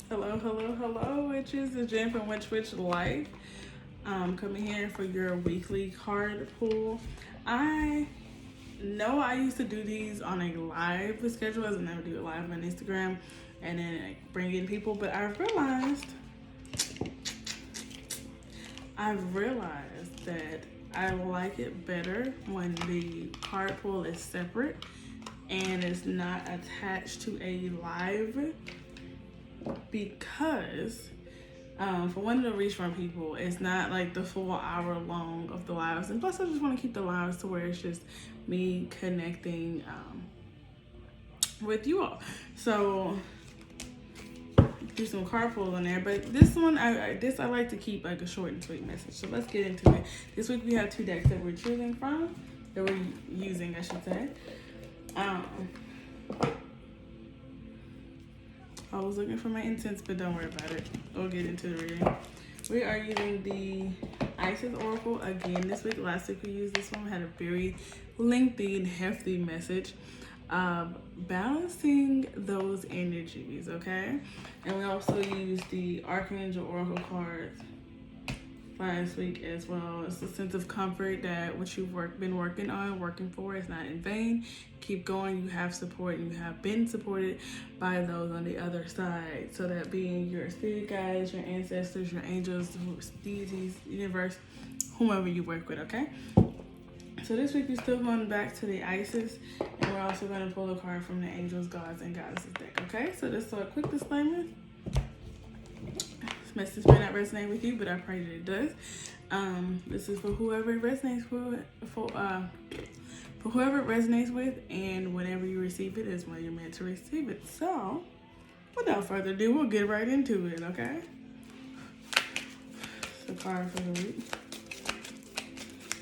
Hello, hello, hello, witches. It's Jen from Witch Life. Coming here for your weekly card pull. I know I used to do these on a live schedule, as I never do it live on Instagram and then bring in people, but I've realized that I like it better when the card pull is separate and it's not attached to a live, because for one, to reach more people, it's not like the full hour long of the lives, and plus I just want to keep the lives to where it's just me connecting with you all. So do some card pulls on there, but this one I like to keep like a short and sweet message. So let's get into it. This week we have two decks that we're choosing from, that we're using, I should say. I was looking for my incense, but don't worry about it. We'll get into the reading. We are using the Isis Oracle again this week. Last week we used this one. We had a very lengthy and hefty message of balancing those energies, okay? And we also used the Archangel Oracle cards last week as well. It's a sense of comfort that what you've been working for is not in vain. Keep going. You have support, and you have been supported by those on the other side. So that being your spirit guides, your ancestors, your angels, deities, universe, whomever you work with, okay? So this week we're still going back to the Isis, and we're also going to pull a card from the Angels, Gods, and Goddesses deck, okay? So just a quick disclaimer. This message may not resonate with you, but I pray that it does. This is for whoever it resonates for whoever it resonates with, and whenever you receive it is when you're meant to receive it. So, without further ado, we'll get right into it, okay? The card for the week.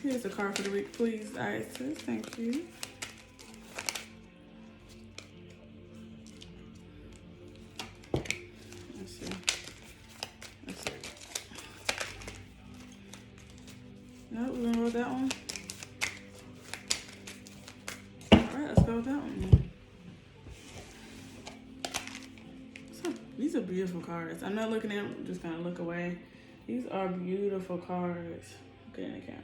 Here's the card for the week, please, Isis. Thank you. Let's see. No, we're gonna roll that one. Alright, let's go with that one. So, these are beautiful cards. I'm not looking at them, I'm just gonna look away. These are beautiful cards. Look at the camera.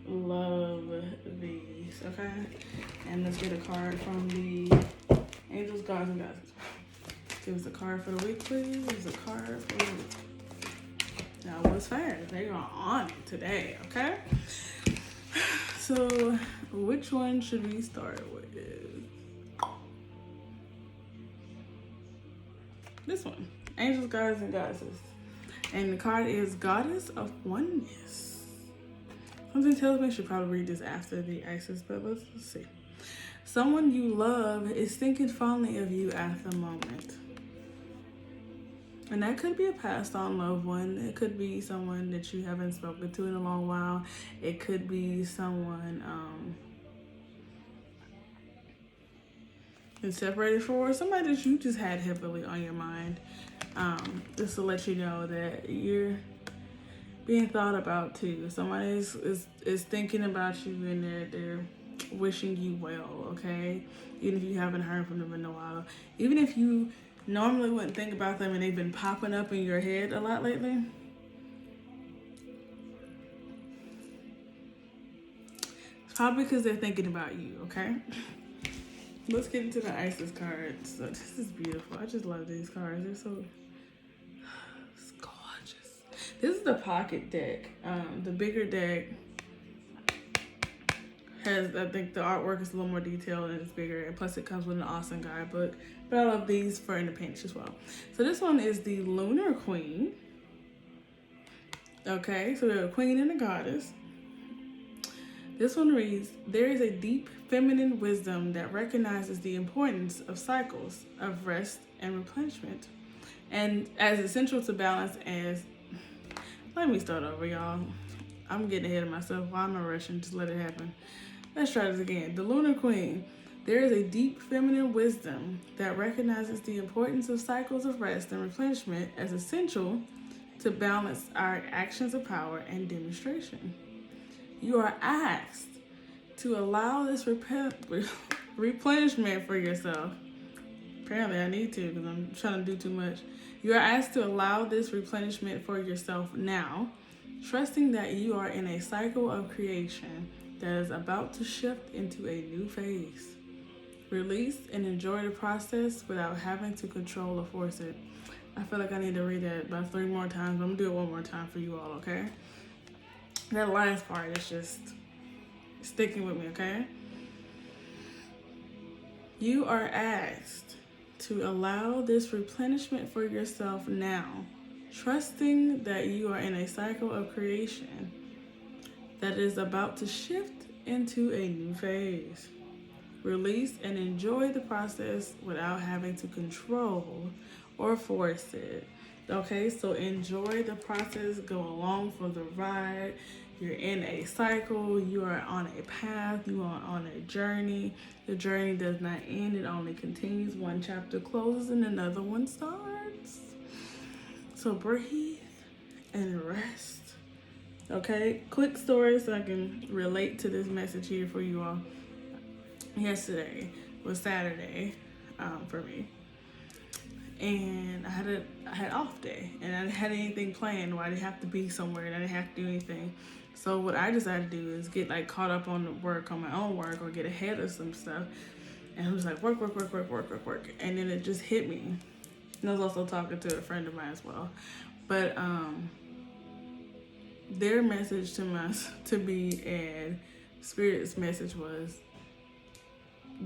Love these, okay? And let's get a card from the Angels, Gods, and Goddesses. Give us a card for the week, please. Give us a card for the week. Now, what's fast? They are on it today, okay? So, which one should we start with? This one. Angels, Gods, and Goddesses. And the card is Goddess of Oneness. Something tells me I should probably read this after the Isis, but let's see. Someone you love is thinking fondly of you at the moment. And that could be a passed on loved one. It could be someone that you haven't spoken to in a long while. It could be someone been separated for, or somebody that you just had heavily on your mind. Just to let you know that you're being thought about too. Somebody is thinking about you, and they're wishing you well, okay? Even if you haven't heard from them in a while. Even if you normally wouldn't think about them and they've been popping up in your head a lot lately. It's probably because they're thinking about you, okay? Let's get into the Isis cards. So this is beautiful. I just love these cards. They're so gorgeous. This is the pocket deck. The bigger deck has, I think the artwork is a little more detailed and it's bigger, and plus it comes with an awesome guidebook. But I love these for independence as well. So this one is the Lunar Queen. Okay, so we have a queen and a goddess. This one reads, there is a deep feminine wisdom that recognizes the importance of cycles of rest and replenishment, and as essential to balance as, let me start over, y'all. I'm getting ahead of myself. Why am I rushing? Just let it happen. Let's try this again. The Lunar Queen. There is a deep feminine wisdom that recognizes the importance of cycles of rest and replenishment as essential to balance our actions of power and demonstration. You are asked to allow this replenishment for yourself, Apparently I need to because I'm trying to do too much. You are asked to allow this replenishment for yourself now, trusting that you are in a cycle of creation that is about to shift into a new phase. Release and enjoy the process without having to control or force it. I feel like I need to read that about 3 more times, but I'm gonna do it one more time for you all, okay? That last part is just sticking with me, okay? You are asked to allow this replenishment for yourself now, trusting that you are in a cycle of creation that is about to shift into a new phase. Release and enjoy the process without having to control or force it. Okay, so enjoy the process, go along for the ride. You're in a cycle, you are on a path, you are on a journey. The journey does not end, it only continues. One chapter closes and another one starts. So breathe and rest. Okay, quick story so I can relate to this message here for you all. Yesterday was Saturday for me, and I had off day, and I didn't have anything planned. Where I didn't have to be somewhere, and I didn't have to do anything. So what I decided to do is get like caught up on the work, on my own work, or get ahead of some stuff. And I was like work, and then it just hit me. And I was also talking to a friend of mine as well, but their message to me and Spirit's message was,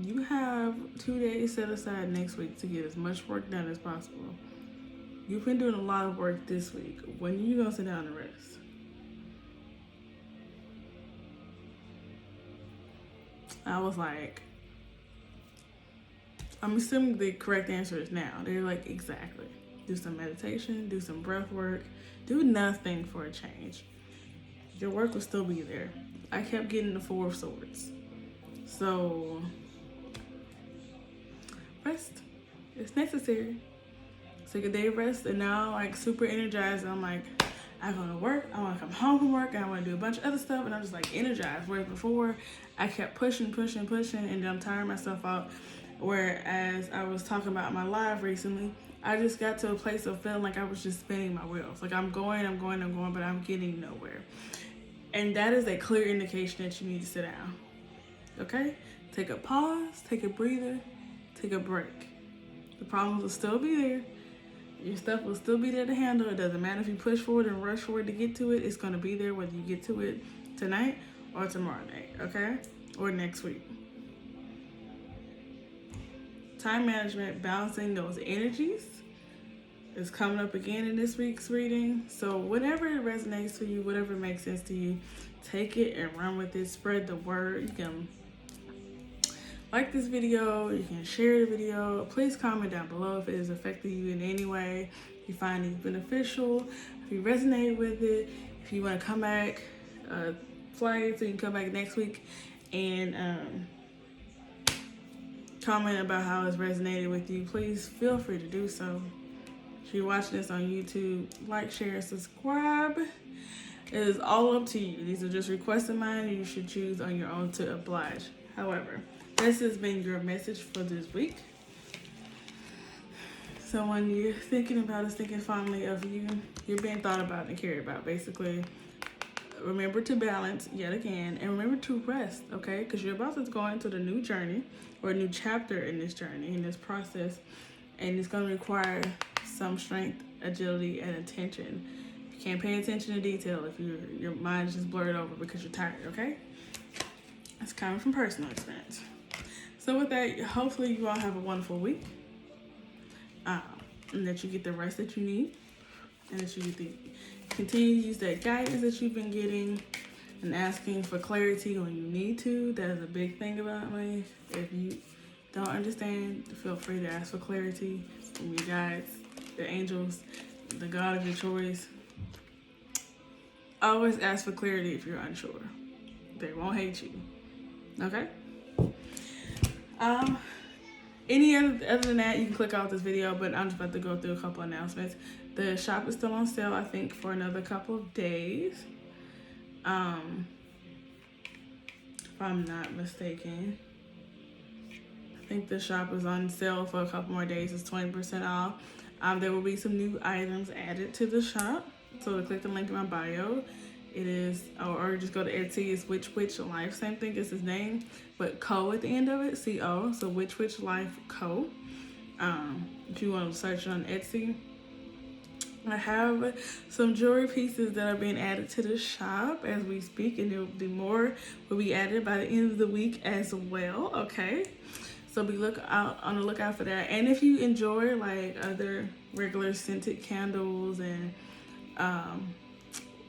you have 2 days set aside next week to get as much work done as possible. You've been doing a lot of work this week. When are you gonna sit down and rest? I was like, I'm assuming the correct answer is now. They're like, exactly. Do some meditation, do some breath work, do nothing for a change. Your work will still be there. I kept getting the 4 of Swords. So rest. It's necessary. Take a day of rest, and now like super energized. And I'm like, I go to work, I want to come home from work, I want to do a bunch of other stuff, and I'm just like energized. Whereas before, I kept pushing, and then I'm tiring myself out. Whereas I was talking about my live recently, I just got to a place of feeling like I was just spinning my wheels. Like I'm going, but I'm getting nowhere. And that is a clear indication that you need to sit down. Okay? Take a pause, take a breather, take a break. The problems will still be there. Your stuff will still be there to handle. It doesn't matter if you push forward and rush forward to get to it. It's going to be there whether you get to it tonight or tomorrow night, okay? Or next week. Time management, balancing those energies is coming up again in this week's reading. So whatever resonates for you, whatever makes sense to you, take it and run with it. Spread the word. You can like this video, you can share the video. Please comment down below if it has affected you in any way, if you find it beneficial, if you resonate with it, if you want to come back, flag it so you can come back next week and comment about how it's resonated with you. Please feel free to do so. If you're watching this on YouTube, like, share, subscribe. It is all up to you. These are just requests of mine, and you should choose on your own to oblige. However, this has been your message for this week. So when you're thinking about us, thinking fondly of you, you're being thought about and cared about, basically. Remember to balance yet again, and remember to rest, okay? Because you're about to go into the new journey or a new chapter in this journey, in this process, and it's going to require some strength, agility, and attention. You can't pay attention to detail if your mind is just blurred over because you're tired, okay? It's coming from personal experience. So with that, hopefully you all have a wonderful week, and that you get the rest that you need, and that you get the continue to use that guidance that you've been getting, and asking for clarity when you need to. That is a big thing about me. If you don't understand, feel free to ask for clarity from your guides, the angels, the God of your choice. Always ask for clarity if you're unsure. They won't hate you. Okay? Any other than that, you can click off this video, but I'm just about to go through a couple announcements. The shop is still on sale, I think, for another couple of days. If I'm not mistaken. I think the shop is on sale for a couple more days. It's 20% off. There will be some new items added to the shop. So click the link in my bio. It is, or just go to Etsy. It's Witch Life, same thing as his name, but Co at the end of it, C-O. So Witch Life Co. If you want to search on Etsy. I have some jewelry pieces that are being added to the shop as we speak, and there will be more will be added by the end of the week as well. Okay, so be on the lookout for that. And if you enjoy like other regular scented candles and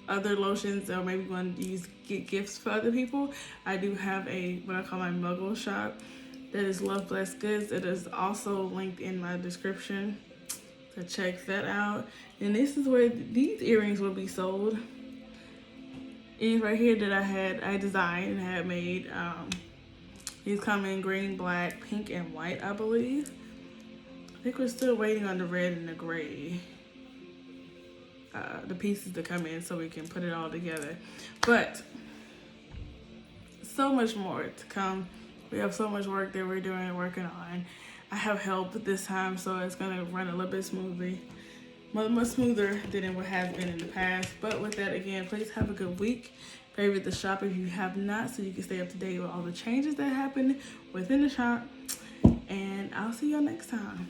other lotions, or maybe you want to get gifts for other people, I do have what I call my Muggle shop. That is Love Blessed Goods. It is also linked in my description. So check that out. And this is where these earrings will be sold. These right here that I designed and had made. These come in green, black, pink, and white, I believe. I think we're still waiting on the red and the gray. The pieces to come in so we can put it all together. But so much more to come. We have so much work that we're doing and working on. I have help this time, so it's gonna run a little bit smoothly, much smoother than what has been in the past. But with that, again, please have a good week. Favorite the shop if you have not, so you can stay up to date with all the changes that happen within the shop. And I'll see y'all next time.